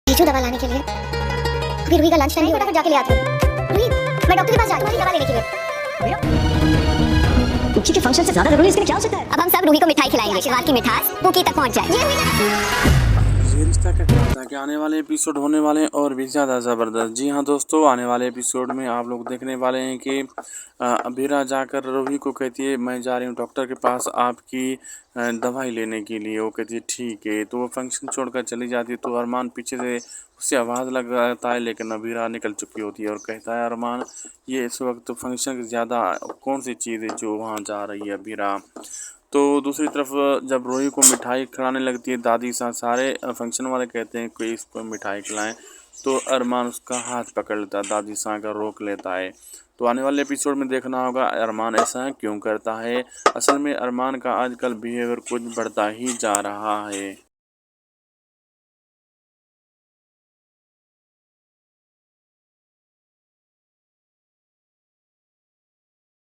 बीजू दवा लाने के लिए। अभी रूही का लंच टाइम भी फटाफट जाके ले आती हूँ। रूही, मैं डॉक्टर के पास जा रही हूँ दवा लेने के लिए। कुकी के फंक्शन से ज्यादा जरूरी इसके लिए क्या हो सकता है? अब हम सब रूही को मिठाई खिलाएंगे, आशीर्वाद की मिठास कुकी तक पहुंच जाए। ये रिश्ता क्या कहता है कि आने वाले एपिसोड होने वाले हैं और भी ज़्यादा ज़बरदस्त। जी हाँ दोस्तों, आने वाले एपिसोड में आप लोग देखने वाले हैं कि अबीरा जाकर रूही को कहती है मैं जा रही हूँ डॉक्टर के पास आपकी दवाई लेने के लिए। वो कहती है ठीक है, तो वो फंक्शन छोड़कर चली जाती है। तो अरमान पीछे से उससे आवाज़ लगाता है, लेकिन अबीरा निकल चुकी होती है और कहता है अरमान ये इस वक्त फंक्शन से ज़्यादा कौन सी चीज़ है जो वहाँ जा रही है अबीरा। तो दूसरी तरफ जब रूही को मिठाई खिलाने लगती है दादी साथ, सारे फंक्शन वाले कहते हैं कि इसको मिठाई खिलाएं, तो अरमान उसका हाथ पकड़ लेता है, दादी सा का रोक लेता है। तो आने वाले एपिसोड में देखना होगा अरमान ऐसा क्यों करता है। असल में अरमान का आजकल बिहेवियर कुछ बढ़ता ही जा रहा है।